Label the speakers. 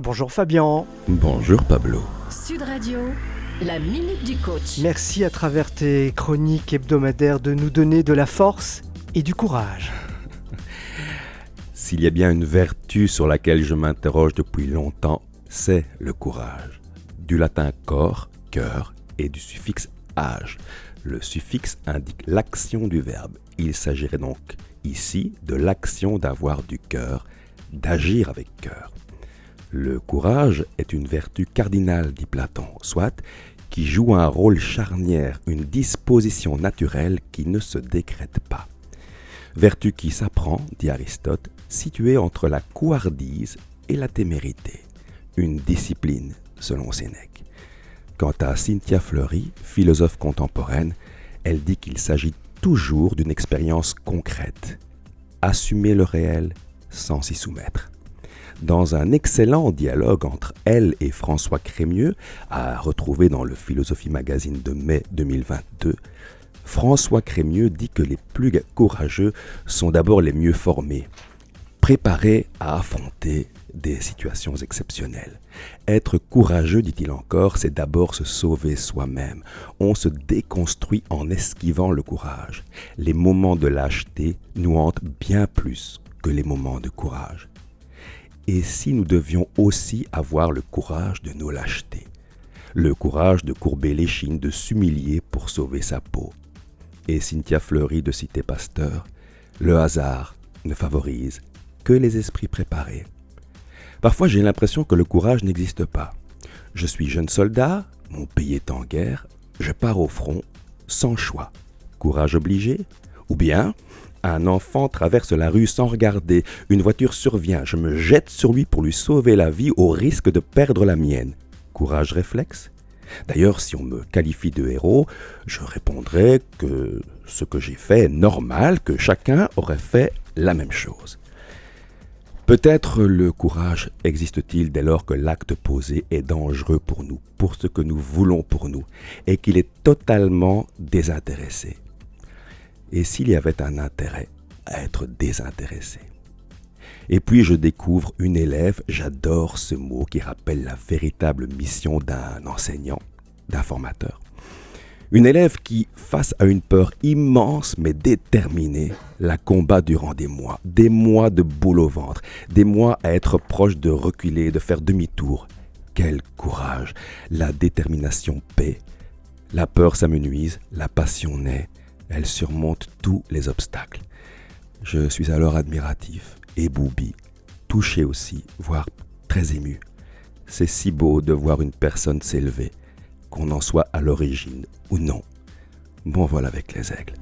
Speaker 1: Bonjour Fabien.
Speaker 2: Bonjour Pablo.
Speaker 3: Sud Radio, la minute du coach.
Speaker 1: Merci à travers tes chroniques hebdomadaires de nous donner de la force et du courage.
Speaker 2: S'il y a bien une vertu sur laquelle je m'interroge depuis longtemps, c'est le courage. Du latin cor, cœur, et du suffixe age. Le suffixe indique l'action du verbe. Il s'agirait donc ici de l'action d'avoir du cœur, d'agir avec cœur. Le courage est une vertu cardinale, dit Platon, soit qui joue un rôle charnière, une disposition naturelle qui ne se décrète pas. Vertu qui s'apprend, dit Aristote, située entre la couardise et la témérité, une discipline selon Sénèque. Quant à Cynthia Fleury, philosophe contemporaine, elle dit qu'il s'agit toujours d'une expérience concrète, assumer le réel sans s'y soumettre. Dans un excellent dialogue entre elle et François Crémieux, à retrouver dans le Philosophie Magazine de mai 2022, François Crémieux dit que les plus courageux sont d'abord les mieux formés, préparés à affronter des situations exceptionnelles. Être courageux, dit-il encore, c'est d'abord se sauver soi-même. On se déconstruit en esquivant le courage. Les moments de lâcheté nous hantent bien plus que les moments de courage. Et si nous devions aussi avoir le courage de nos lâchetés, le courage de courber l'échine, de s'humilier pour sauver sa peau. Et Cynthia Fleury de citer Pasteur, le hasard ne favorise que les esprits préparés. Parfois j'ai l'impression que le courage n'existe pas. Je suis jeune soldat, mon pays est en guerre, je pars au front sans choix. Courage obligé? Ou bien un enfant traverse la rue sans regarder, une voiture survient, je me jette sur lui pour lui sauver la vie au risque de perdre la mienne. Courage réflexe? D'ailleurs, si on me qualifie de héros, je répondrai que ce que j'ai fait est normal, que chacun aurait fait la même chose. Peut-être le courage existe-t-il dès lors que l'acte posé est dangereux pour nous, pour ce que nous voulons pour nous, et qu'il est totalement désintéressé. Et s'il y avait un intérêt à être désintéressé? Et puis je découvre une élève, j'adore ce mot qui rappelle la véritable mission d'un enseignant, d'un formateur. Une élève qui, face à une peur immense mais déterminée, la combat durant des mois de boule au ventre, des mois à être proche de reculer, de faire demi-tour. Quel courage! La détermination paie, la peur s'amenuise, la passion naît. Elle surmonte tous les obstacles. Je suis alors admiratif, éboubi, touché aussi, voire très ému. C'est si beau de voir une personne s'élever, qu'on en soit à l'origine ou non. Bon vol avec les aigles.